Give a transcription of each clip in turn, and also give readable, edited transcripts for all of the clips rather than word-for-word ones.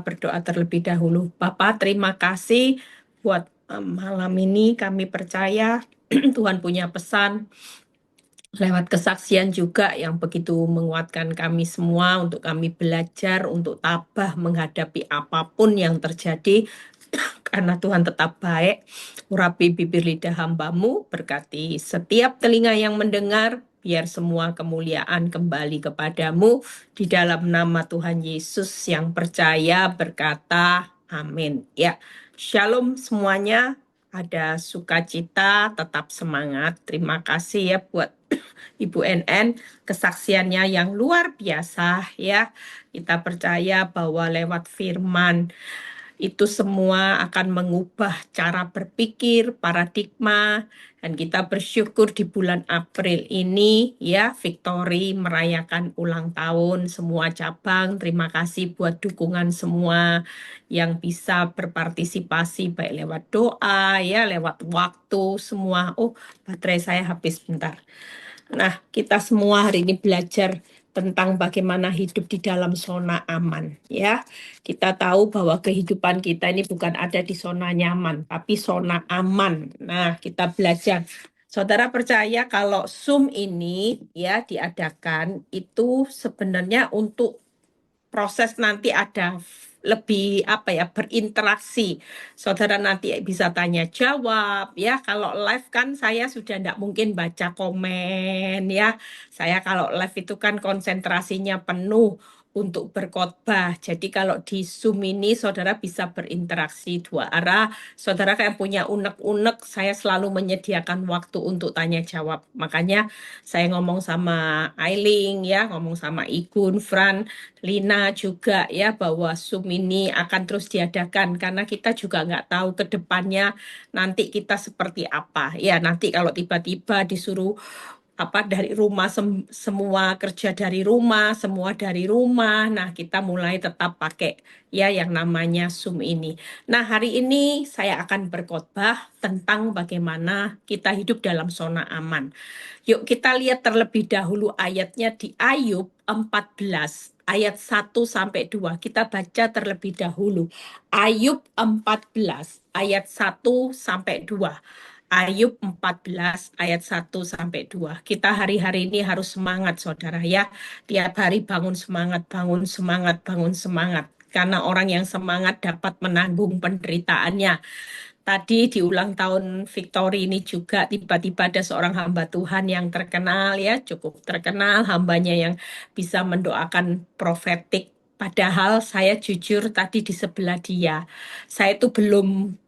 Berdoa terlebih dahulu. Bapak, terima kasih buat malam ini. Kami percaya Tuhan punya pesan lewat kesaksian juga yang begitu menguatkan kami semua untuk kami belajar, untuk tabah menghadapi apapun yang terjadi. Karena Tuhan tetap baik, urapi bibir lidah hamba-Mu, berkati setiap telinga yang mendengar, biar semua kemuliaan kembali kepadamu. Di dalam nama Tuhan Yesus yang percaya berkata, amin. Ya, shalom semuanya, ada sukacita, tetap semangat. Terima kasih ya buat Ibu NN, kesaksiannya yang luar biasa ya. Kita percaya bahwa lewat firman, itu semua akan mengubah cara berpikir, paradigma, dan kita bersyukur di bulan April ini ya, Victory merayakan ulang tahun semua cabang. Terima kasih buat dukungan semua yang bisa berpartisipasi baik lewat doa ya, lewat waktu semua. Oh, baterai saya habis bentar. Nah, kita semua hari ini belajar tentang bagaimana hidup di dalam zona aman ya. Kita tahu bahwa kehidupan kita ini bukan ada di zona nyaman, tapi zona aman. Nah, kita belajar. Saudara percaya kalau Zoom ini ya diadakan itu sebenarnya untuk proses nanti ada lebih apa ya, berinteraksi. Saudara nanti bisa tanya jawab ya. Kalau live kan saya sudah tidak mungkin baca komen ya. Saya kalau live itu kan konsentrasinya penuh untuk berkhotbah. Jadi kalau di Zoom ini saudara bisa berinteraksi dua arah. Saudara kayak punya unek-unek, saya selalu menyediakan waktu untuk tanya jawab. Makanya saya ngomong sama Ailing ya, ngomong sama Igun, Fran, Lina juga ya, bahwa Zoom ini akan terus diadakan karena kita juga nggak tahu ke depannya nanti kita seperti apa. Ya, nanti kalau tiba-tiba disuruh apa dari rumah semua kerja dari rumah, semua dari rumah. Nah, kita mulai tetap pakai ya yang namanya Zoom ini. Nah, hari ini saya akan berkhotbah tentang bagaimana kita hidup dalam zona aman. Yuk kita lihat terlebih dahulu ayatnya di Ayub 14 ayat 1 sampai 2. Kita baca terlebih dahulu. Ayub 14 ayat 1 sampai 2. Ayub 14 ayat 1 sampai 2. Kita hari-hari ini harus semangat saudara ya. Tiap hari bangun semangat, bangun semangat, bangun semangat. Karena orang yang semangat dapat menanggung penderitaannya. Tadi di ulang tahun Victory ini juga tiba-tiba ada seorang hamba Tuhan yang terkenal ya, cukup terkenal hambanya yang bisa mendoakan profetik. Padahal saya jujur tadi di sebelah dia, saya itu belum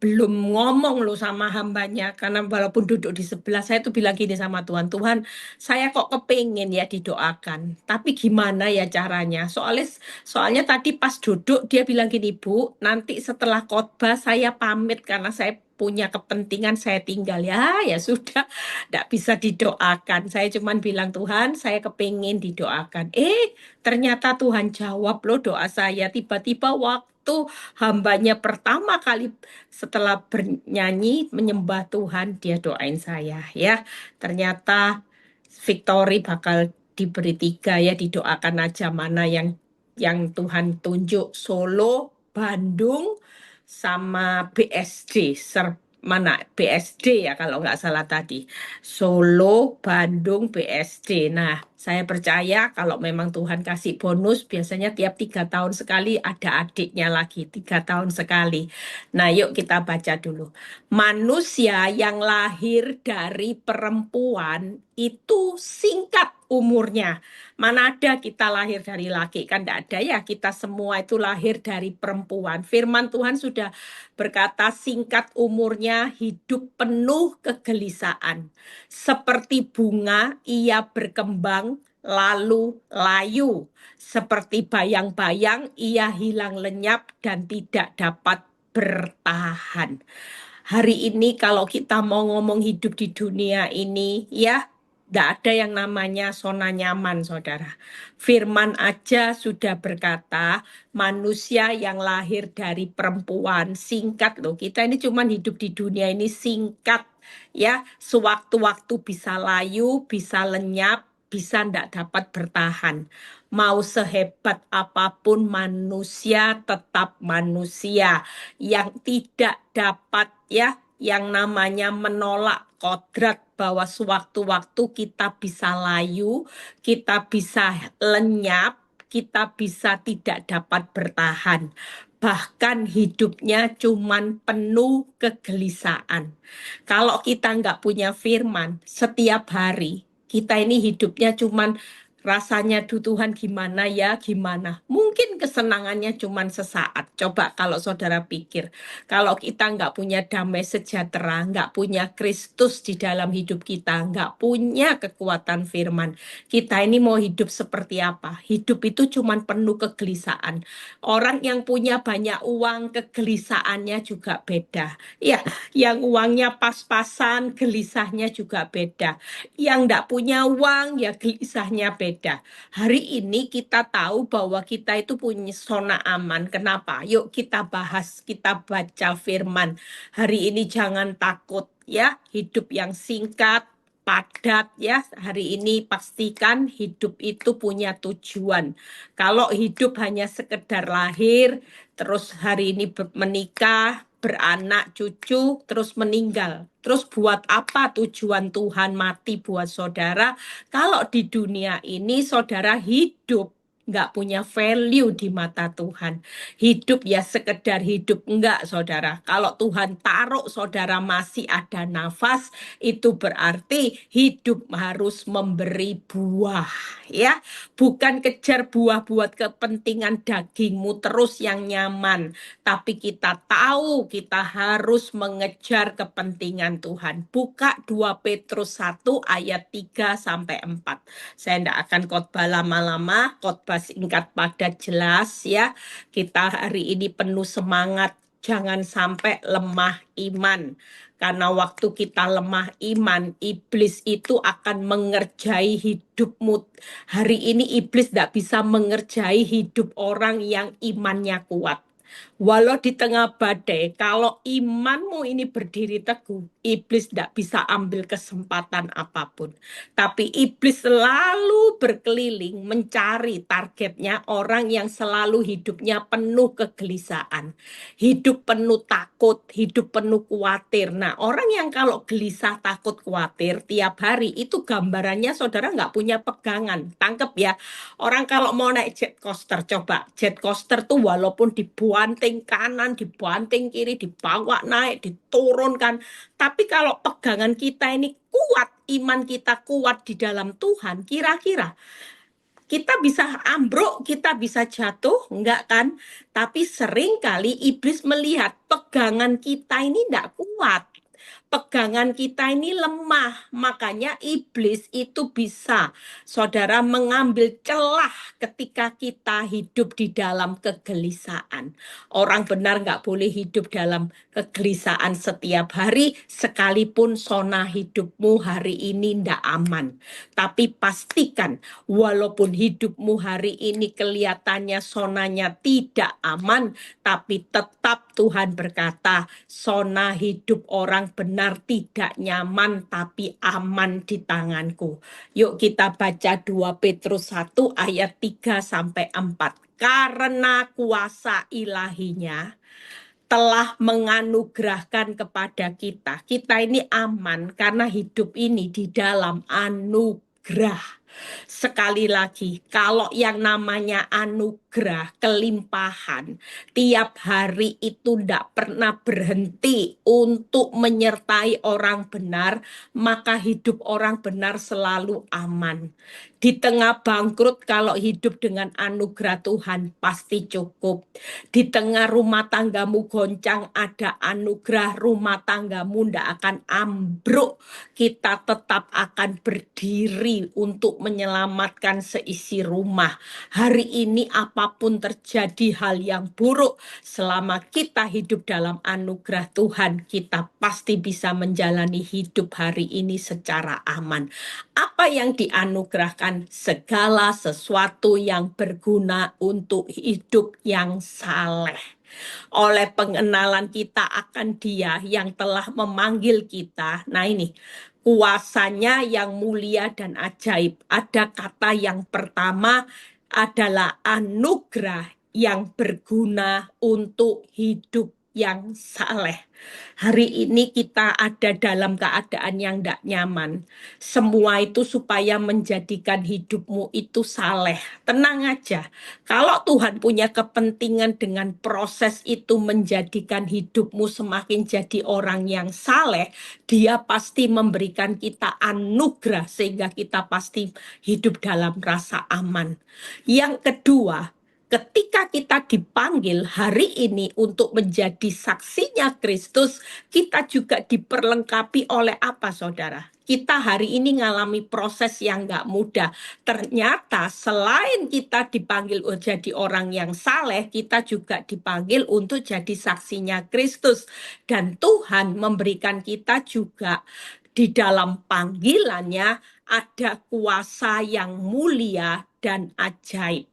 ngomong loh sama hambanya karena walaupun duduk di sebelah saya tuh bilang gini sama Tuhan, Tuhan saya kok kepingin ya didoakan, tapi gimana ya caranya? Soalnya tadi pas duduk dia bilang gini, Bu, nanti setelah khotbah saya pamit karena saya punya kepentingan saya tinggal. Ya sudah, tidak bisa didoakan. Saya cuman bilang, Tuhan, saya kepingin didoakan. Ternyata Tuhan jawab loh doa saya. Tiba-tiba waktu hambanya pertama kali setelah bernyanyi, menyembah Tuhan, dia doain saya. Ya, ternyata Victory bakal diberi 3 ya, didoakan aja mana yang Tuhan tunjuk, Solo, Bandung, sama BSD. Mana BSD ya kalau nggak salah tadi. Solo, Bandung, BSD. Nah, saya percaya kalau memang Tuhan kasih bonus, biasanya tiap 3 tahun sekali ada adiknya lagi, 3 tahun sekali. Nah, yuk kita baca dulu. Manusia yang lahir dari perempuan itu singkat umurnya. Mana ada kita lahir dari laki, kan tidak ada ya. Kita semua itu lahir dari perempuan. Firman Tuhan sudah berkata singkat umurnya, hidup penuh kegelisahan. Seperti bunga ia berkembang lalu layu. Seperti bayang-bayang ia hilang lenyap dan tidak dapat bertahan. Hari ini kalau kita mau ngomong hidup di dunia ini ya, tidak ada yang namanya zona nyaman, saudara. Firman aja sudah berkata, manusia yang lahir dari perempuan, singkat loh. Kita ini cuma hidup di dunia ini singkat. Ya, sewaktu-waktu bisa layu, bisa lenyap, bisa tidak dapat bertahan. Mau sehebat apapun manusia tetap manusia yang tidak dapat ya, yang namanya menolak kodrat bahwa sewaktu-waktu kita bisa layu, kita bisa lenyap, kita bisa tidak dapat bertahan. Bahkan hidupnya cuman penuh kegelisahan. Kalau kita nggak punya firman, setiap hari kita ini hidupnya cuman rasanya, duh Tuhan gimana ya, gimana. Mungkin kesenangannya cuman sesaat. Coba kalau saudara pikir, kalau kita nggak punya damai sejahtera, nggak punya Kristus di dalam hidup kita, nggak punya kekuatan firman, kita ini mau hidup seperti apa? Hidup itu cuman penuh kegelisahan. Orang yang punya banyak uang, kegelisahannya juga beda. Ya, yang uangnya pas-pasan, gelisahnya juga beda. Yang enggak punya uang, ya gelisahnya beda. Hari ini kita tahu bahwa kita itu punya zona aman. Kenapa? Yuk kita bahas, kita baca firman. Hari ini jangan takut ya, hidup yang singkat, padat ya. Hari ini pastikan hidup itu punya tujuan. Kalau hidup hanya sekedar lahir, terus hari ini menikah, beranak, cucu, terus meninggal. Terus buat apa tujuan Tuhan mati buat saudara? Kalau di dunia ini saudara hidup, nggak punya value di mata Tuhan. Hidup ya sekedar hidup, enggak saudara. Kalau Tuhan taruh saudara masih ada nafas, itu berarti hidup harus memberi buah. Ya, bukan kejar buah buat kepentingan dagingmu terus yang nyaman. Tapi kita tahu kita harus mengejar kepentingan Tuhan. Buka 2 Petrus 1 ayat 3 sampai 4. Saya tidak akan khotbah lama-lama, khotbah singkat padat jelas ya. Kita hari ini penuh semangat, jangan sampai lemah iman. Karena waktu kita lemah iman, iblis itu akan mengerjai hidupmu. Hari ini iblis tidak bisa mengerjai hidup orang yang imannya kuat. Walau di tengah badai, kalau imanmu ini berdiri teguh, iblis tidak bisa ambil kesempatan apapun. Tapi iblis selalu berkeliling mencari targetnya orang yang selalu hidupnya penuh kegelisahan. Hidup penuh takut, hidup penuh khawatir. Nah, orang yang kalau gelisah, takut, khawatir tiap hari, itu gambarannya saudara nggak punya pegangan. Tangkep ya. Orang kalau mau naik jet coaster, coba jet coaster tuh walaupun dibanting kanan, dibanting kiri, dibawa naik, diturunkan. Tapi kalau pegangan kita ini kuat, iman kita kuat di dalam Tuhan, kira-kira kita bisa ambruk, kita bisa jatuh, enggak kan? Tapi seringkali iblis melihat pegangan kita ini enggak kuat. Pegangan kita ini lemah, makanya iblis itu bisa, saudara, mengambil celah ketika kita hidup di dalam kegelisahan. Orang benar nggak boleh hidup dalam kegelisahan setiap hari, sekalipun zona hidupmu hari ini ndak aman. Tapi pastikan, walaupun hidupmu hari ini kelihatannya zonanya tidak aman, tapi tetap Tuhan berkata, zona hidup orang benar tidak nyaman tapi aman di tanganku. Yuk kita baca 2 Petrus 1 ayat 3 sampai 4. Karena kuasa ilahinya telah menganugerahkan kepada kita. Kita ini aman karena hidup ini di dalam anugerah. Sekali lagi, kalau yang namanya anugerah, kelimpahan, tiap hari itu tidak pernah berhenti untuk menyertai orang benar, maka hidup orang benar selalu aman. Di tengah bangkrut, kalau hidup dengan anugerah Tuhan, pasti cukup. Di tengah rumah tanggamu goncang, ada anugerah, rumah tanggamu tidak akan ambruk. Kita tetap akan berdiri untuk menyelamatkan seisi rumah. Hari ini apapun terjadi hal yang buruk, selama kita hidup dalam anugerah Tuhan, kita pasti bisa menjalani hidup hari ini secara aman. Apa yang dianugerahkan? Segala sesuatu yang berguna untuk hidup yang saleh. Oleh pengenalan kita akan Dia yang telah memanggil kita. Nah ini, kuasanya yang mulia dan ajaib. Ada kata yang pertama, adalah anugerah yang berguna untuk hidup yang saleh. Hari ini kita ada dalam keadaan yang tidak nyaman. Semua itu supaya menjadikan hidupmu itu saleh. Tenang aja. Kalau Tuhan punya kepentingan dengan proses itu menjadikan hidupmu semakin jadi orang yang saleh, Dia pasti memberikan kita anugerah sehingga kita pasti hidup dalam rasa aman. Yang kedua, ketika kita dipanggil hari ini untuk menjadi saksinya Kristus, kita juga diperlengkapi oleh apa, saudara? Kita hari ini ngalami proses yang nggak mudah. Ternyata selain kita dipanggil jadi orang yang saleh, kita juga dipanggil untuk jadi saksinya Kristus. Dan Tuhan memberikan kita juga di dalam panggilannya ada kuasa yang mulia dan ajaib.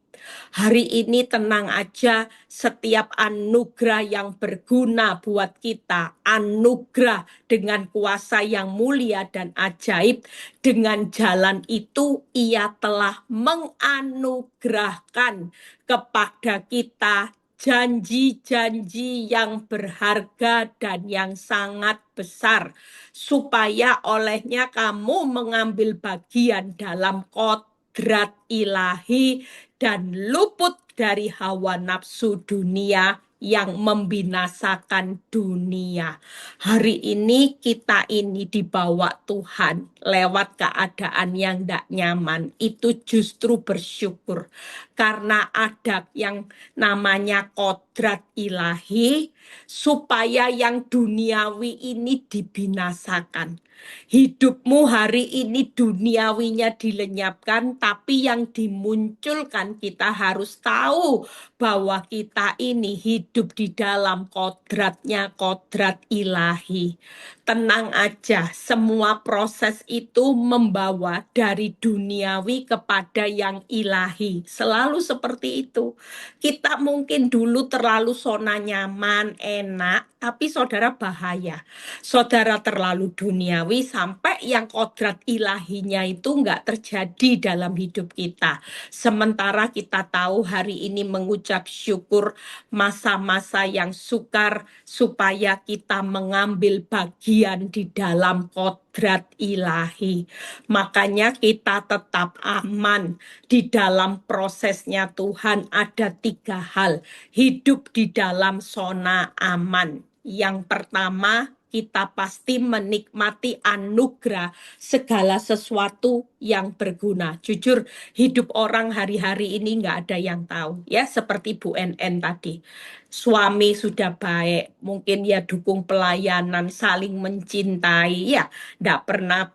Hari ini tenang aja, setiap anugerah yang berguna buat kita, anugerah dengan kuasa yang mulia dan ajaib, dengan jalan itu Ia telah menganugerahkan kepada kita janji-janji yang berharga dan yang sangat besar, supaya olehnya kamu mengambil bagian dalam kodrat ilahi dan luput dari hawa nafsu dunia yang membinasakan dunia. Hari ini kita ini dibawa Tuhan lewat keadaan yang tidak nyaman. Itu justru bersyukur. Karena ada yang namanya kodrat ilahi, supaya yang duniawi ini dibinasakan. Hidupmu hari ini duniawinya dilenyapkan, tapi yang dimunculkan kita harus tahu bahwa kita ini hidup di dalam kodratnya, kodrat ilahi. Tenang aja, semua proses itu membawa dari duniawi kepada yang ilahi. Selalu seperti itu. Kita mungkin dulu terlalu zona nyaman, enak, tapi saudara bahaya. Saudara terlalu duniawi sampai yang kodrat ilahinya itu nggak terjadi dalam hidup kita. Sementara kita tahu hari ini mengucap syukur masa-masa yang sukar supaya kita mengambil bagian di dalam kodrat ilahi. Makanya kita tetap aman di dalam prosesnya Tuhan. Ada 3 hal. Hidup di dalam zona aman. Yang pertama, kita pasti menikmati anugerah segala sesuatu yang berguna. Jujur, hidup orang hari-hari ini nggak ada yang tahu. Ya, seperti Bu NN tadi. Suami sudah baik, mungkin ya dukung pelayanan, saling mencintai, ya nggak pernah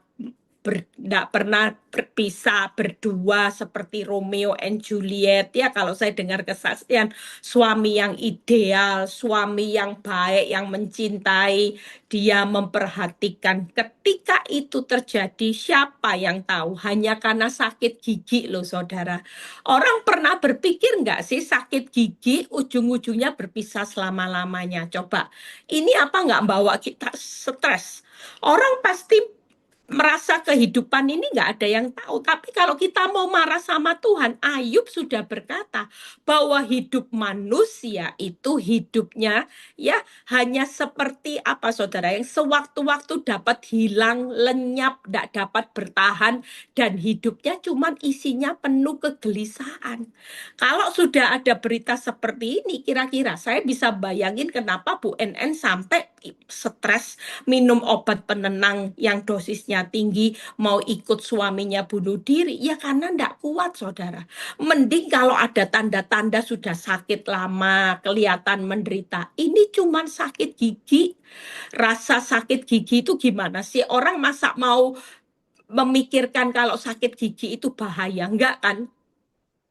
bisa berdua seperti Romeo and Juliet. Ya, kalau saya dengar kesaksian suami yang ideal, suami yang baik, yang mencintai, dia memperhatikan. Ketika itu terjadi, siapa yang tahu? Hanya karena sakit gigi loh, saudara. Orang pernah berpikir nggak sih sakit gigi ujung-ujungnya berpisah selama-lamanya? Coba, ini apa nggak bawa kita stres? Orang pasti merasa kehidupan ini nggak ada yang tahu. Tapi kalau kita mau marah sama Tuhan, Ayub sudah berkata bahwa hidup manusia itu hidupnya ya hanya seperti apa, saudara, yang sewaktu-waktu dapat hilang, lenyap, tidak dapat bertahan, dan hidupnya cuma isinya penuh kegelisahan. Kalau sudah ada berita seperti ini, kira-kira saya bisa bayangin kenapa Bu NN sampai stres, minum obat penenang yang dosisnya tinggi, mau ikut suaminya bunuh diri. Ya karena tidak kuat, saudara. Mending kalau ada tanda-tanda sudah sakit lama, kelihatan menderita. Ini cuma sakit gigi. Rasa sakit gigi itu gimana sih? Orang masa mau memikirkan kalau sakit gigi itu bahaya? Enggak kan?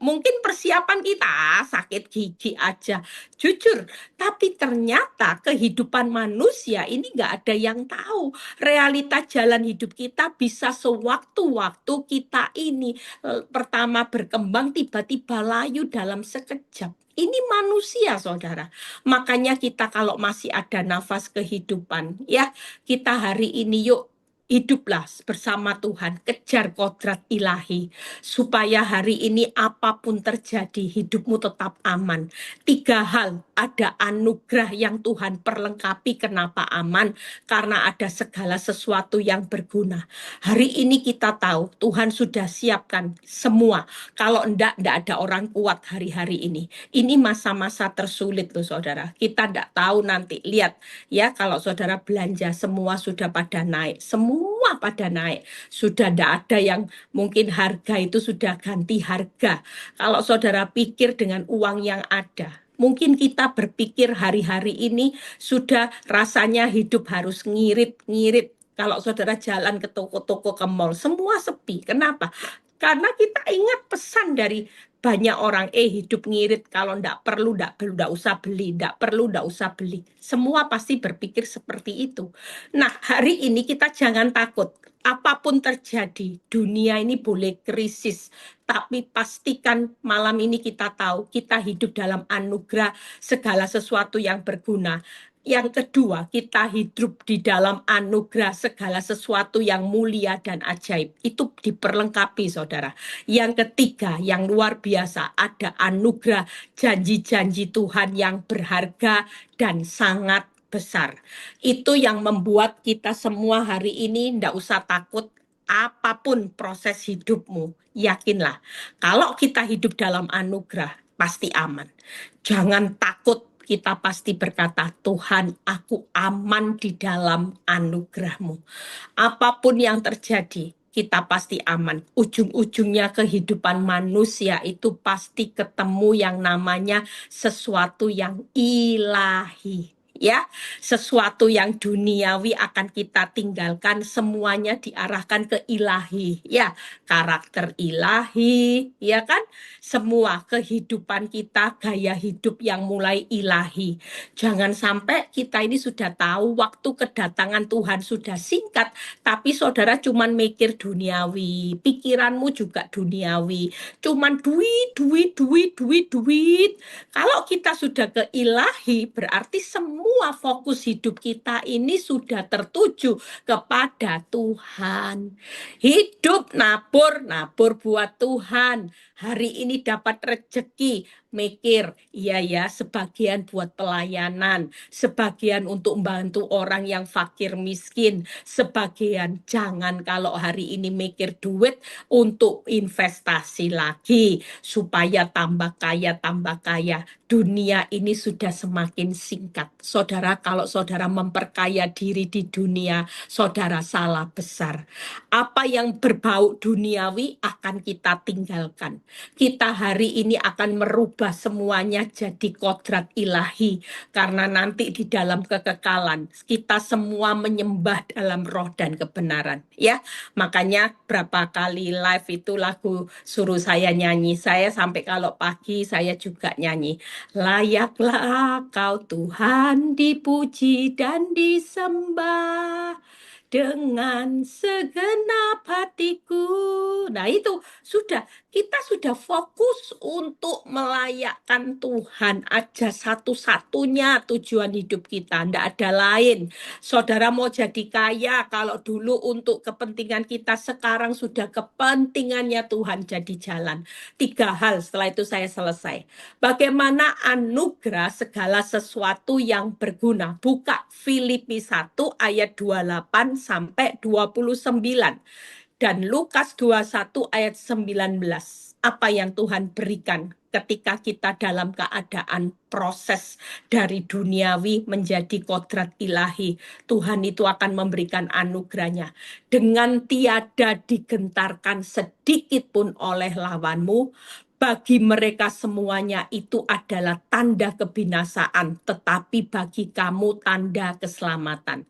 Mungkin persiapan kita sakit gigi aja, jujur. Tapi ternyata kehidupan manusia ini nggak ada yang tahu. Realita jalan hidup kita bisa sewaktu-waktu kita ini pertama berkembang, tiba-tiba layu dalam sekejap. Ini manusia, saudara. Makanya kita kalau masih ada nafas kehidupan, ya kita hari ini yuk hiduplah bersama Tuhan, kejar kodrat ilahi, supaya hari ini apapun terjadi, hidupmu tetap aman. 3 hal, ada anugerah yang Tuhan perlengkapi. Kenapa aman? Karena ada segala sesuatu yang berguna. Hari ini kita tahu, Tuhan sudah siapkan semua. Kalau enggak ada orang kuat hari-hari ini. Ini masa-masa tersulit loh saudara. Kita enggak tahu nanti, lihat ya, kalau saudara belanja semua sudah pada naik, semua pada naik, sudah tidak ada yang mungkin harga itu sudah ganti harga. Kalau saudara pikir dengan uang yang ada, mungkin kita berpikir hari-hari ini sudah rasanya hidup harus ngirit-ngirit. Kalau saudara jalan ke toko-toko, ke mall, semua sepi. Kenapa? Karena kita ingat pesan dari banyak orang, hidup ngirit, kalau ndak perlu, ndak usah beli, ndak perlu, ndak usah beli. Semua pasti berpikir seperti itu. Nah, hari ini kita jangan takut. Apapun terjadi, dunia ini boleh krisis. Tapi pastikan malam ini kita tahu, kita hidup dalam anugerah segala sesuatu yang berguna. Yang kedua, kita hidup di dalam anugerah segala sesuatu yang mulia dan ajaib. Itu diperlengkapi, saudara. Yang ketiga, yang luar biasa, ada anugerah janji-janji Tuhan yang berharga dan sangat besar. Itu yang membuat kita semua hari ini tidak usah takut apapun proses hidupmu. Yakinlah, kalau kita hidup dalam anugerah, pasti aman. Jangan takut, kita pasti berkata, Tuhan, aku aman di dalam anugerah-Mu. Apapun yang terjadi, kita pasti aman. Ujung-ujungnya kehidupan manusia itu pasti ketemu yang namanya sesuatu yang ilahi. Ya, sesuatu yang duniawi akan kita tinggalkan, semuanya diarahkan ke ilahi. Ya, karakter ilahi, ya kan? Semua kehidupan kita, gaya hidup yang mulai ilahi. Jangan sampai kita ini sudah tahu waktu kedatangan Tuhan sudah singkat, tapi saudara cuman mikir duniawi, pikiranmu juga duniawi, cuman duit, duit, duit, duit, duit. Kalau kita sudah ke ilahi, berarti semua fokus hidup kita ini sudah tertuju kepada Tuhan. Hidup nabur, nabur buat Tuhan. Hari ini dapat rezeki, mikir, iya ya, sebagian buat pelayanan, sebagian untuk membantu orang yang fakir miskin, sebagian jangan kalau hari ini mikir duit untuk investasi lagi, supaya tambah kaya, tambah kaya. Dunia ini sudah semakin singkat. Saudara, kalau saudara memperkaya diri di dunia, saudara salah besar. Apa yang berbau duniawi akan kita tinggalkan. Kita hari ini akan merubah semuanya jadi kodrat ilahi. Karena nanti di dalam kekekalan, kita semua menyembah dalam roh dan kebenaran. Ya, makanya berapa kali live itu lagu suruh saya nyanyi. Saya sampai kalau pagi saya juga nyanyi. Layaklah kau Tuhan dipuji dan disembah dengan segenap hatiku. Nah itu sudah, kita sudah fokus untuk melayakkan Tuhan aja, satu-satunya tujuan hidup kita, ndak ada lain. Saudara mau jadi kaya, kalau dulu untuk kepentingan kita, sekarang sudah kepentingannya Tuhan jadi jalan. 3 hal, setelah itu saya selesai. Bagaimana anugerah segala sesuatu yang berguna. Buka Filipi 1 ayat 28 sampai 29. Dan Lukas 21 ayat 19. Apa yang Tuhan berikan ketika kita dalam keadaan proses dari duniawi menjadi kodrat ilahi. Tuhan itu akan memberikan anugerahnya. Dengan tiada digentarkan sedikit pun oleh lawanmu, bagi mereka semuanya itu adalah tanda kebinasaan, tetapi bagi kamu tanda keselamatan.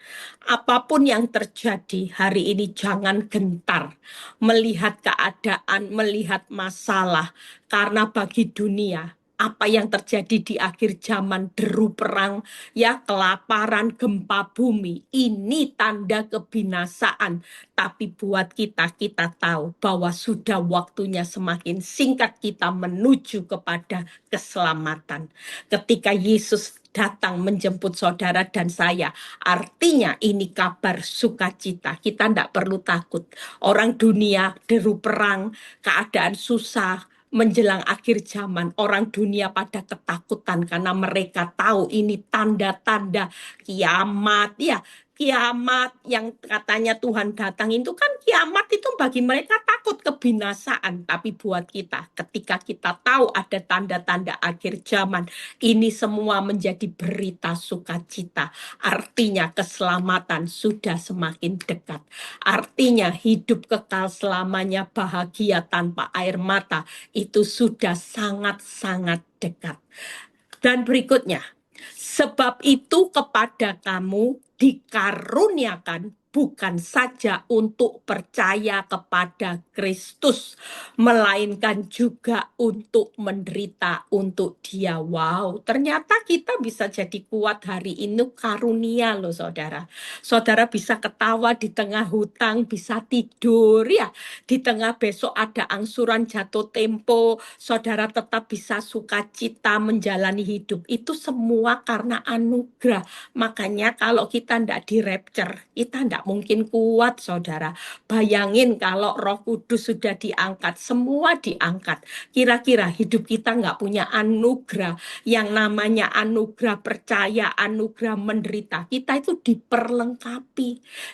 Apapun yang terjadi hari ini, jangan gentar melihat keadaan, melihat masalah, karena bagi dunia apa yang terjadi di akhir zaman, deru perang, ya, kelaparan, gempa bumi, ini tanda kebinasaan. Tapi buat kita, kita tahu bahwa sudah waktunya semakin singkat kita menuju kepada keselamatan. Ketika Yesus datang menjemput saudara dan saya, artinya ini kabar sukacita. Kita tidak perlu takut. Orang dunia, deru perang, keadaan susah, menjelang akhir zaman, orang dunia pada ketakutan karena mereka tahu ini tanda-tanda kiamat. Ya, kiamat yang katanya Tuhan datang itu kan kiamat itu bagi mereka takut kebinasaan. Tapi buat kita, ketika kita tahu ada tanda-tanda akhir zaman, ini semua menjadi berita sukacita. Artinya keselamatan sudah semakin dekat. Artinya hidup kekal selamanya, bahagia tanpa air mata, itu sudah sangat-sangat dekat. Dan berikutnya, sebab itu kepada kamu dikaruniakan bukan saja untuk percaya kepada Kristus, melainkan juga untuk menderita untuk Dia. Wow, ternyata kita bisa jadi kuat hari ini karunia loh saudara. Saudara bisa ketawa di tengah hutang, bisa tidur ya. Di tengah besok ada angsuran jatuh tempo, saudara tetap bisa sukacita menjalani hidup. Itu semua karena anugerah. Makanya kalau kita tidak di rapture, kita tidak mungkin kuat, saudara. Bayangin kalau Roh Kudus sudah diangkat, semua diangkat. Kira-kira hidup kita nggak punya anugerah, yang namanya anugerah percaya, anugerah menderita. Kita itu diperlengkapi.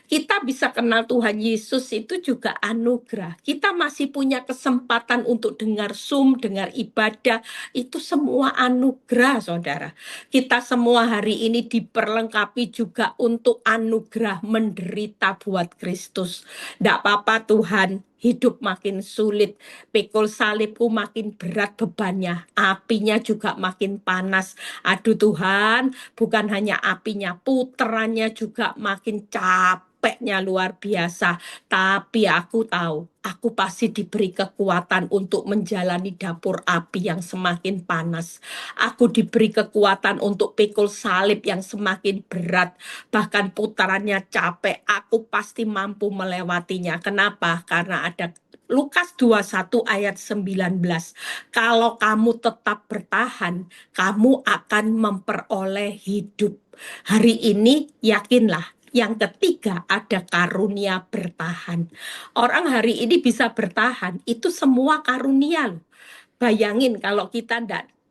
Kita bisa kenal Tuhan Yesus itu juga anugerah. Kita masih punya kesempatan untuk dengar Zoom, dengar ibadah. Itu semua anugerah, saudara. Kita semua hari ini diperlengkapi juga untuk anugerah menderita buat Kristus. Tidak apa-apa Tuhan, hidup makin sulit, pikul salibku makin berat bebannya, apinya juga makin panas. Aduh Tuhan, bukan hanya apinya, puterannya juga makin capeknya luar biasa. Tapi aku tahu, aku pasti diberi kekuatan untuk menjalani dapur api yang semakin panas. Aku diberi kekuatan untuk pikul salib yang semakin berat. Bahkan putarannya capek, aku pasti mampu melewatinya. Kenapa? Karena ada Lukas 21 ayat 19. Kalau kamu tetap bertahan, kamu akan memperoleh hidup. Hari ini yakinlah, yang ketiga ada karunia bertahan. Orang hari ini bisa bertahan, itu semua karunia loh. Bayangin kalau kita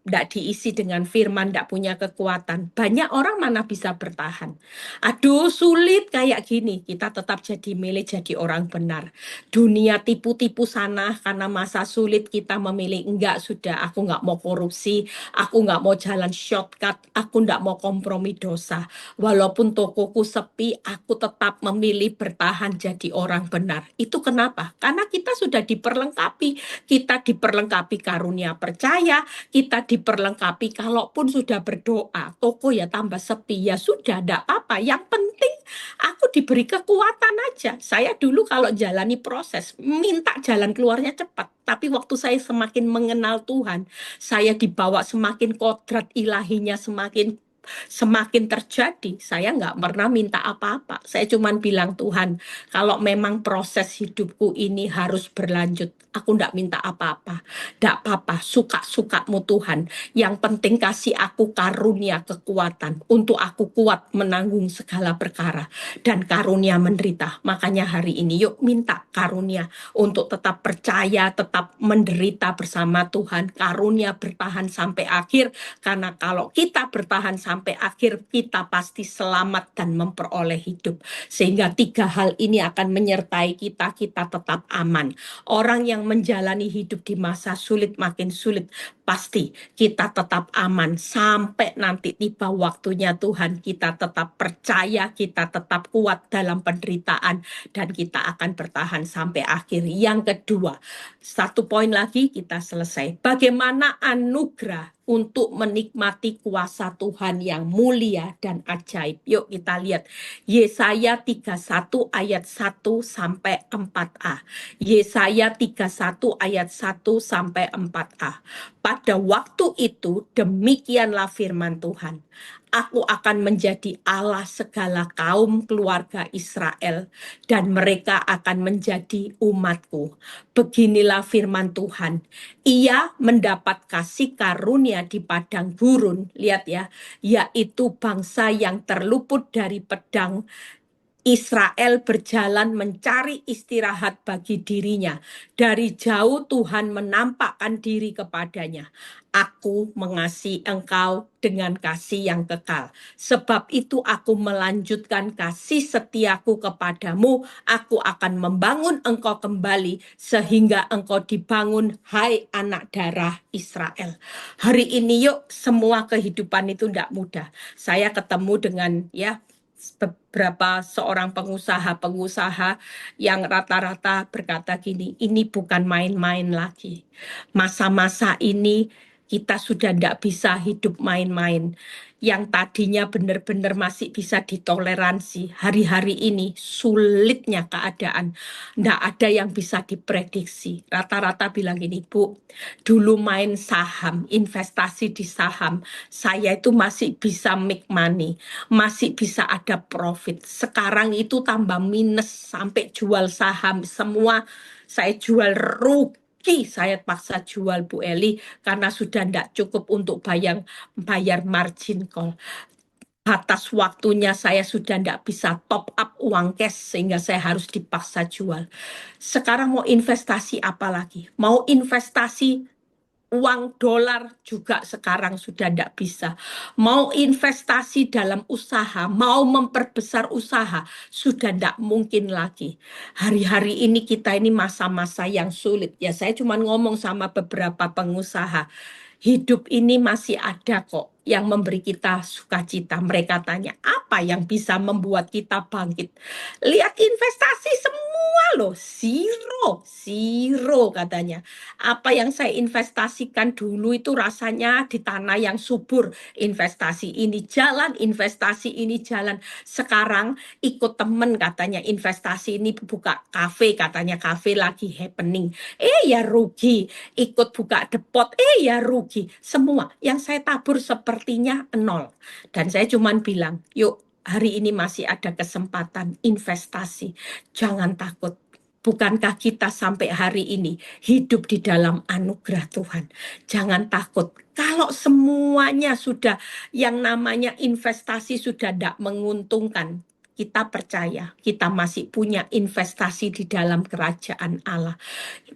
tidak diisi dengan firman, tidak punya kekuatan. Banyak orang mana bisa bertahan. Aduh, sulit kayak gini. Kita tetap jadi milih jadi orang benar. Dunia tipu-tipu sana karena masa sulit kita memilih. Enggak, sudah aku nggak mau korupsi. Aku nggak mau jalan shortcut. Aku nggak mau kompromi dosa. Walaupun tokoku sepi, aku tetap memilih bertahan jadi orang benar. Itu kenapa? Karena kita sudah diperlengkapi. Kita diperlengkapi karunia percaya, kita diperlengkapi kalaupun sudah berdoa, toko ya tambah sepi, ya sudah, tidak apa-apa. Yang penting aku diberi kekuatan aja. Saya dulu kalau jalani proses, minta jalan keluarnya cepat. Tapi waktu saya semakin mengenal Tuhan, saya dibawa semakin kodrat ilahinya semakin terjadi. Saya nggak pernah minta apa-apa. Saya cuma bilang, Tuhan, kalau memang proses hidupku ini harus berlanjut, aku nggak minta apa-apa. Nggak apa-apa, suka-sukamu Tuhan. Yang penting kasih aku karunia kekuatan untuk aku kuat menanggung segala perkara. Dan karunia menderita. Makanya hari ini yuk minta karunia untuk tetap percaya, tetap menderita bersama Tuhan. Karunia bertahan sampai akhir. Karena kalau kita bertahan sampai akhir, kita pasti selamat dan memperoleh hidup. Sehingga tiga hal ini akan menyertai kita tetap aman. Orang yang menjalani hidup di masa sulit makin sulit, pasti kita tetap aman. Sampai nanti tiba waktunya Tuhan, kita tetap percaya, kita tetap kuat dalam penderitaan, dan kita akan bertahan sampai akhir. Yang kedua, satu poin lagi kita selesai. Bagaimana anugerah untuk menikmati kuasa Tuhan yang mulia dan ajaib. Yuk kita lihat Yesaya 31 ayat 1 sampai 4a. Yesaya 31 ayat 1 sampai 4a. Pada waktu itu demikianlah firman Tuhan. Aku akan menjadi Allah segala kaum keluarga Israel, dan mereka akan menjadi umatku. Beginilah firman Tuhan. Ia mendapat kasih karunia di padang gurun, lihat ya, yaitu bangsa yang terluput dari pedang. Israel berjalan mencari istirahat bagi dirinya. Dari jauh Tuhan menampakkan diri kepadanya. Aku mengasihi engkau dengan kasih yang kekal. Sebab itu aku melanjutkan kasih setiaku kepadamu. Aku akan membangun engkau kembali sehingga engkau dibangun, hai anak darah Israel. Hari ini yuk, semua kehidupan itu tidak mudah. Saya ketemu dengan beberapa seorang pengusaha yang rata-rata berkata gini, ini bukan main-main lagi. Masa-masa ini kita sudah tidak bisa hidup main-main. Yang tadinya benar-benar masih bisa ditoleransi, hari-hari ini sulitnya keadaan. Tidak ada yang bisa diprediksi. Rata-rata bilang gini, Bu, dulu main saham, investasi di saham, saya itu masih bisa make money, masih bisa ada profit. Sekarang itu tambah minus, sampai jual saham semua saya jual rugi. Saya paksa jual, Bu Eli, karena sudah tidak cukup untuk bayar margin call. Batas waktunya saya sudah tidak bisa top up uang cash sehingga saya harus dipaksa jual. Sekarang mau investasi apa lagi? Mau investasi uang dolar juga sekarang sudah tidak bisa. Mau investasi dalam usaha, mau memperbesar usaha, sudah tidak mungkin lagi. Hari-hari ini kita ini masa-masa yang sulit. Ya, saya cuma ngomong sama beberapa pengusaha. Hidup ini masih ada kok yang memberi kita sukacita. Mereka tanya, apa yang bisa membuat kita bangkit? Lihat investasi semua loh, zero katanya. Apa yang saya investasikan dulu itu rasanya di tanah yang subur. Investasi ini jalan, investasi ini jalan. Sekarang ikut temen katanya investasi ini buka kafe, katanya kafe lagi happening. Ya rugi. Ikut buka depot, ya rugi. Semua yang saya tabur sepertinya nol. Dan saya cuman bilang, yuk hari ini masih ada kesempatan investasi. Jangan takut. Bukankah kita sampai hari ini hidup di dalam anugerah Tuhan? Jangan takut. Kalau semuanya sudah yang namanya investasi sudah tidak menguntungkan, kita percaya kita masih punya investasi di dalam kerajaan Allah.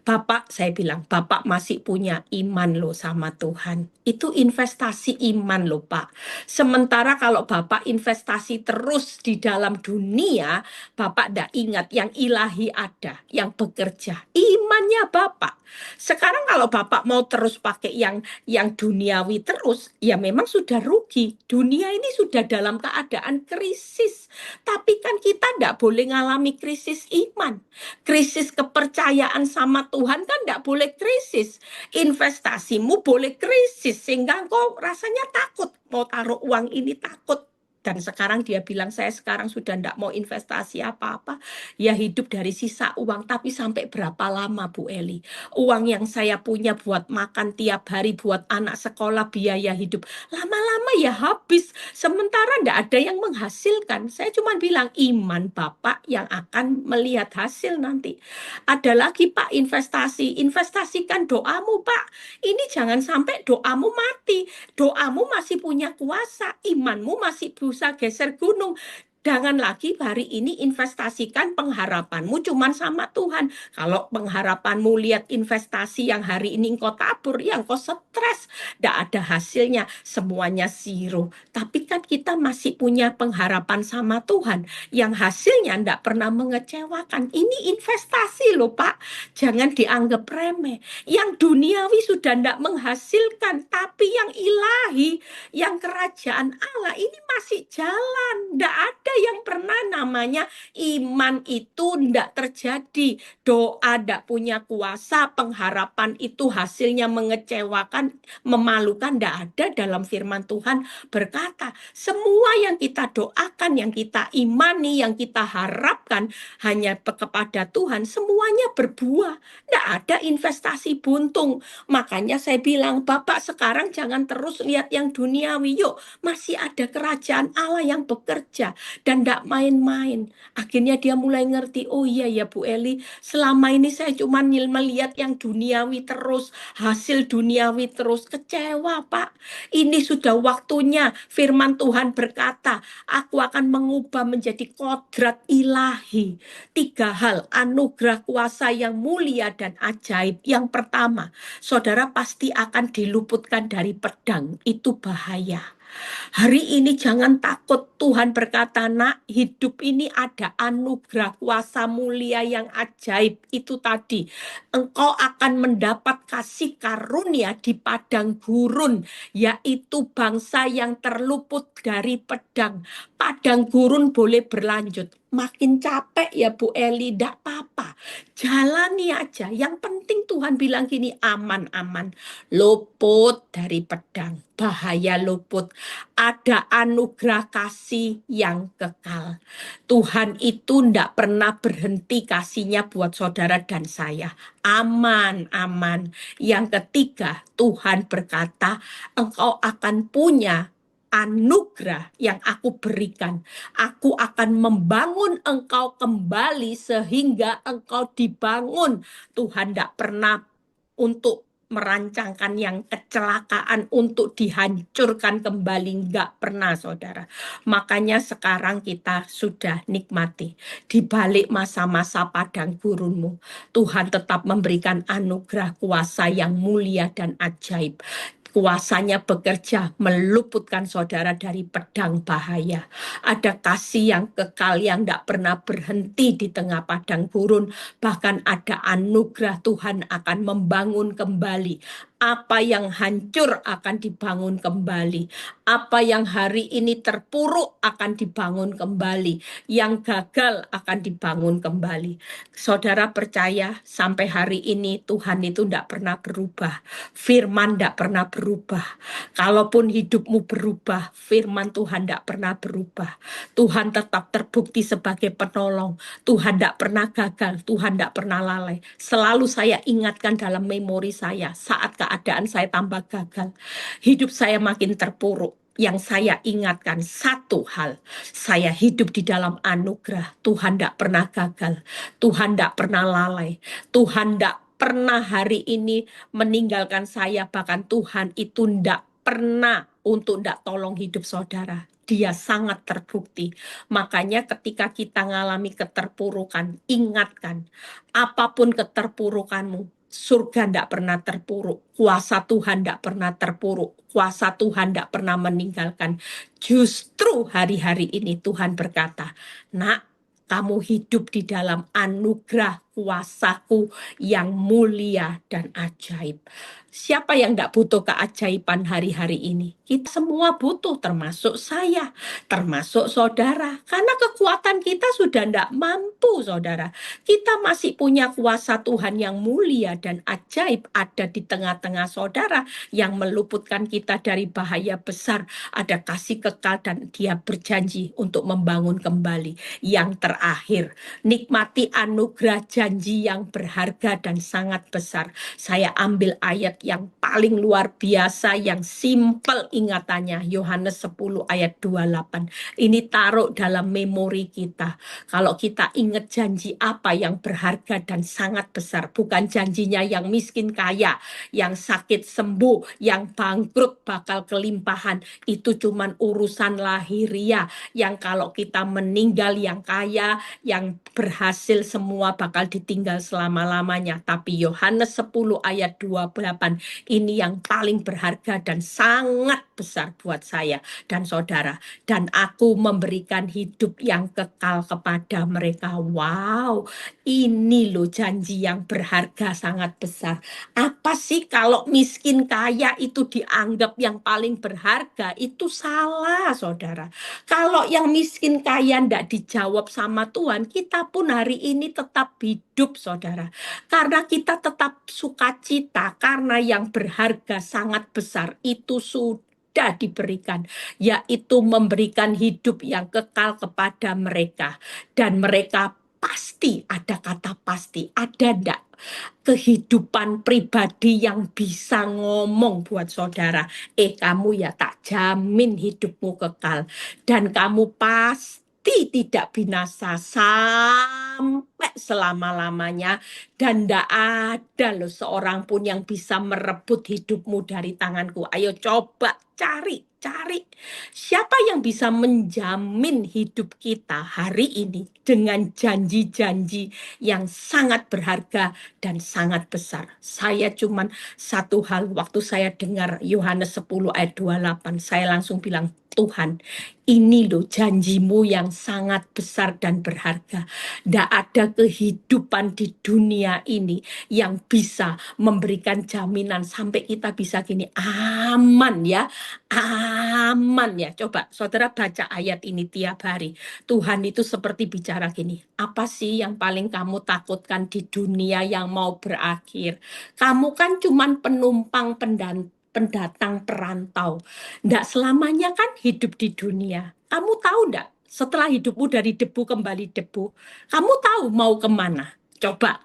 Bapak, saya bilang, Bapak masih punya iman loh sama Tuhan. Itu investasi iman loh, Pak. Sementara kalau Bapak investasi terus di dalam dunia, Bapak tidak ingat yang ilahi ada, yang bekerja. Imannya Bapak. Sekarang kalau Bapak mau terus pakai yang duniawi terus, ya memang sudah rugi. Dunia ini sudah dalam keadaan krisis. Tapi kan kita tidak boleh ngalami krisis iman. Krisis kepercayaan sama Tuhan kan tidak boleh krisis. Investasimu boleh krisis sehingga engkau rasanya takut. Mau taruh uang ini takut. Dan sekarang dia bilang, saya sekarang sudah tidak mau investasi apa-apa. Ya hidup dari sisa uang. Tapi sampai berapa lama Bu Eli? Uang yang saya punya buat makan tiap hari, buat anak sekolah, biaya hidup. Lama-lama ya habis. Sementara tidak ada yang menghasilkan. Saya cuma bilang, iman Bapak yang akan melihat hasil nanti. Ada lagi Pak investasi. Investasikan doamu Pak. Ini jangan sampai doamu mati. Doamu masih punya kuasa, imanmu masih bisa geser gunung. Jangan lagi hari ini investasikan pengharapanmu cuman sama Tuhan. Kalau pengharapanmu lihat investasi yang hari ini engkau tabur, ya engkau stres, tidak ada hasilnya, semuanya zero. Tapi kan kita masih punya pengharapan sama Tuhan, yang hasilnya tidak pernah mengecewakan. Ini investasi loh Pak, jangan dianggap remeh. Yang duniawi sudah tidak menghasilkan, tapi yang ilahi, yang kerajaan Allah ini masih jalan. Tidak ada yang pernah namanya iman itu ndak terjadi. Doa ndak punya kuasa, pengharapan itu hasilnya mengecewakan, memalukan, ndak ada dalam firman Tuhan berkata. Semua yang kita doakan, yang kita imani, yang kita harapkan hanya kepada Tuhan, semuanya berbuah. Ndak ada investasi buntung. Makanya saya bilang, Bapak sekarang jangan terus lihat yang duniawi. Yuk, masih ada kerajaan Allah yang bekerja. Dan ndak main-main. Akhirnya dia mulai ngerti, oh iya ya Bu Eli, selama ini saya cuma melihat yang duniawi terus, hasil duniawi terus. Kecewa Pak. Ini sudah waktunya firman Tuhan berkata, aku akan mengubah menjadi kodrat ilahi. 3 hal, anugerah kuasa yang mulia dan ajaib. Yang pertama, saudara pasti akan diluputkan dari pedang. Itu bahaya. Hari ini jangan takut. Tuhan berkata, nak, hidup ini ada anugerah kuasa mulia yang ajaib. Itu tadi. Engkau akan mendapat kasih karunia di padang gurun, yaitu bangsa yang terluput dari pedang. Padang gurun boleh berlanjut. Makin capek ya Bu Eli, tidak apa-apa. Jalani aja. Yang penting Tuhan bilang gini, aman-aman. Luput dari pedang. Bahaya luput. Ada anugerah kasih yang kekal. Tuhan itu tidak pernah berhenti kasihnya buat saudara dan saya. Aman, aman. Yang ketiga, Tuhan berkata, engkau akan punya anugerah yang aku berikan. Aku akan membangun engkau kembali sehingga engkau dibangun. Tuhan tidak pernah untuk merancangkan yang kecelakaan untuk dihancurkan kembali, enggak pernah saudara. Makanya sekarang kita sudah nikmati di balik masa-masa padang gurunmu, Tuhan tetap memberikan anugerah kuasa yang mulia dan ajaib. Kuasanya bekerja meluputkan saudara dari pedang bahaya. Ada kasih yang kekal yang tidak pernah berhenti di tengah padang gurun. Bahkan ada anugerah Tuhan akan membangun kembali. Apa yang hancur akan dibangun kembali. Apa yang hari ini terpuruk akan dibangun kembali. Yang gagal akan dibangun kembali. Saudara percaya sampai hari ini Tuhan itu tidak pernah berubah. Firman tidak pernah berubah. Kalaupun hidupmu berubah, firman Tuhan tidak pernah berubah. Tuhan tetap terbukti sebagai penolong. Tuhan tidak pernah gagal, Tuhan tidak pernah lalai. Selalu saya ingatkan dalam memori saya saat keadaan saya tambah gagal. Hidup saya makin terpuruk. Yang saya ingatkan satu hal, saya hidup di dalam anugerah. Tuhan tidak pernah gagal, Tuhan tidak pernah lalai, Tuhan tidak pernah hari ini meninggalkan saya. Bahkan Tuhan itu tidak pernah untuk tidak tolong hidup saudara. Dia sangat terbukti. Makanya ketika kita mengalami keterpurukan, ingatkan, apapun keterpurukanmu, surga tidak pernah terpuruk. Kuasa Tuhan tidak pernah terpuruk. Kuasa Tuhan tidak pernah meninggalkan. Justru hari-hari ini Tuhan berkata, nak, kamu hidup di dalam anugerah kuasaku yang mulia dan ajaib. Siapa yang tidak butuh keajaiban hari-hari ini? Kita semua butuh, termasuk saya, termasuk saudara. Karena kekuatan kita sudah tidak mampu, saudara. Kita masih punya kuasa Tuhan yang mulia dan ajaib ada di tengah-tengah saudara yang meluputkan kita dari bahaya besar. Ada kasih kekal dan dia berjanji untuk membangun kembali. Yang terakhir, nikmati anugerah janji yang berharga dan sangat besar. Saya ambil ayat yang paling luar biasa, yang simpel ingatannya, Yohanes 10 ayat 28. Ini taruh dalam memori kita. Kalau kita ingat janji apa yang berharga dan sangat besar, bukan janjinya yang miskin kaya, yang sakit sembuh, yang bangkrut bakal kelimpahan, itu cuman urusan lahiriah, yang kalau kita meninggal yang kaya, yang berhasil semua bakal ditinggal selama-lamanya. Tapi Yohanes 10 ayat 28 ini yang paling berharga dan sangat besar buat saya dan saudara. Dan aku memberikan hidup yang kekal kepada mereka. Wow, ini loh janji yang berharga sangat besar. Apa sih kalau miskin kaya itu dianggap yang paling berharga? Itu salah, saudara. Kalau yang miskin kaya ndak dijawab sama Tuhan, kita pun hari ini tetap hidup, saudara. Karena kita tetap sukacita, karena yang berharga sangat besar itu sudah diberikan, yaitu memberikan hidup yang kekal kepada mereka. Dan mereka pasti, ada kata pasti, ada ndak kehidupan pribadi yang bisa ngomong buat saudara, kamu ya tak jamin hidupmu kekal, dan kamu pasti tidak binasa sampai selama-lamanya, dan ndak ada loh seorang pun yang bisa merebut hidupmu dari tanganku. Ayo coba cari. Siapa yang bisa menjamin hidup kita hari ini dengan janji-janji yang sangat berharga dan sangat besar. Saya cuman satu hal, waktu saya dengar Yohanes 10 ayat 28, saya langsung bilang, Tuhan, ini loh janjimu yang sangat besar dan berharga. Tidak ada kehidupan di dunia ini yang bisa memberikan jaminan sampai kita bisa gini, aman ya, aman ya. Coba saudara baca ayat ini tiap hari. Tuhan itu seperti bicara gini, apa sih yang paling kamu takutkan di dunia yang mau berakhir? Kamu kan cuman penumpang pendatang perantau. Nggak selamanya kan hidup di dunia. Kamu tahu nggak? Setelah hidupmu dari debu kembali debu, kamu tahu mau kemana? Coba,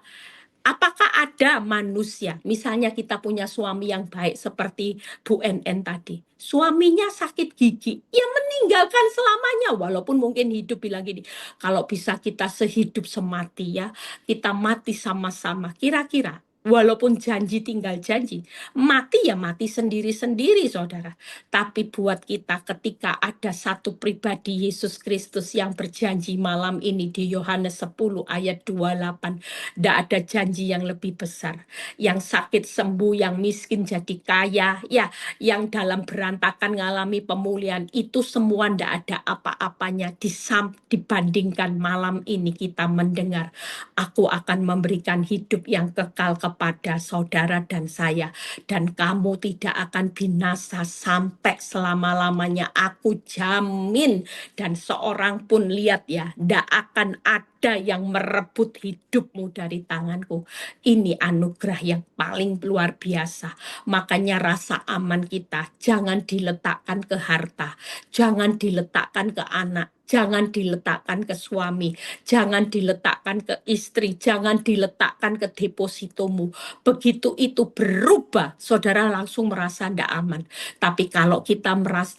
apakah ada manusia, misalnya kita punya suami yang baik seperti Bu NN tadi, suaminya sakit gigi, ya meninggalkan selamanya, walaupun mungkin hidup bilang gini, kalau bisa kita sehidup semati ya, kita mati sama-sama, kira-kira, walaupun janji tinggal janji, mati ya mati sendiri-sendiri saudara. Tapi buat kita ketika ada satu pribadi Yesus Kristus yang berjanji malam ini di Yohanes 10 ayat 28, tidak ada janji yang lebih besar. Yang sakit sembuh, yang miskin jadi kaya, ya, yang dalam berantakan ngalami pemulihan, itu semua tidak ada apa-apanya dibandingkan malam ini kita mendengar, aku akan memberikan hidup yang kekal kepada saudara dan saya, dan kamu tidak akan binasa sampai selama-lamanya, aku jamin. Dan seorang pun lihat ya, tidak akan ada yang merebut hidupmu dari tanganku. Ini anugerah yang paling luar biasa. Makanya rasa aman kita jangan diletakkan ke harta, jangan diletakkan ke anak, jangan diletakkan ke suami, jangan diletakkan ke istri, jangan diletakkan ke depositomu. Begitu itu berubah, saudara langsung merasa tidak aman. Tapi kalau kita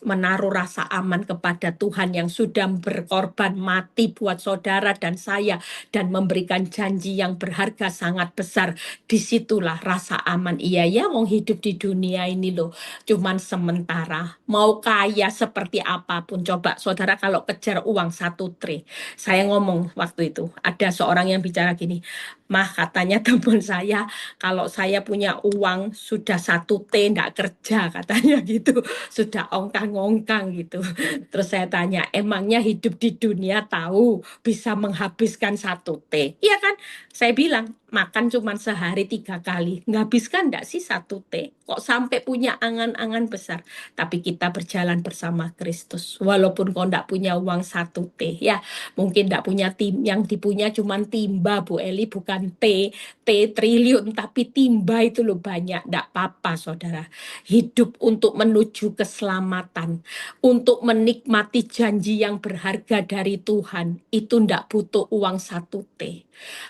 menaruh rasa aman kepada Tuhan yang sudah berkorban mati buat saudara dan saya, dan memberikan janji yang berharga sangat besar, disitulah rasa aman. Iya ya, mau hidup di dunia ini loh, cuman sementara. Mau kaya seperti apapun, coba saudara kalau kejar uang 1 triliun. Saya ngomong waktu itu, ada seorang yang bicara gini, Mah katanya teman saya, kalau saya punya uang sudah 1 T enggak kerja katanya gitu, sudah ongkang-ongkang gitu. Terus saya tanya, emangnya hidup di dunia tahu bisa menghabiskan 1 T? Iya kan? Saya bilang, makan cuma sehari 3 kali, menghabiskan enggak sih 1 T? Kok sampai punya angan-angan besar? Tapi kita berjalan bersama Kristus, walaupun kau enggak punya uang 1 T, ya mungkin enggak punya tim, yang dipunya cuma timba Bu Eli, bukan T triliun, tapi timba itu loh banyak, enggak apa-apa saudara. Hidup untuk menuju keselamatan, untuk menikmati janji yang berharga dari Tuhan, itu enggak butuh uang 1 T.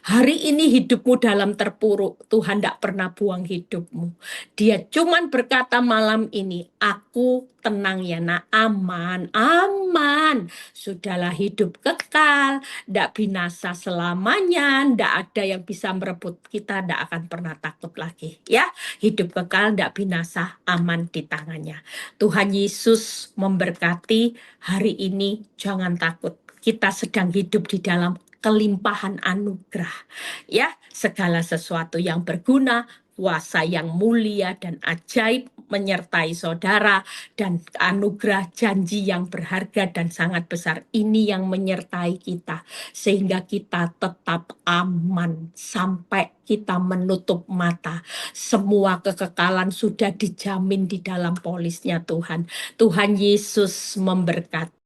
Hari ini hidupmu dalam terpuruk, Tuhan enggak pernah buang hidupmu. Dia cuman berkata malam ini, aku tenang ya nak, aman, aman. Sudahlah hidup kekal, tidak binasa selamanya, tidak ada yang bisa merebut kita, tidak akan pernah takut lagi. Ya, hidup kekal, tidak binasa, aman di tangannya. Tuhan Yesus memberkati hari ini, jangan takut. Kita sedang hidup di dalam kelimpahan anugerah. Ya, segala sesuatu yang berguna, kuasa yang mulia dan ajaib menyertai saudara, dan anugerah janji yang berharga dan sangat besar ini yang menyertai kita, sehingga kita tetap aman sampai kita menutup mata. Semua kekekalan sudah dijamin di dalam polisnya Tuhan. Tuhan Yesus memberkati.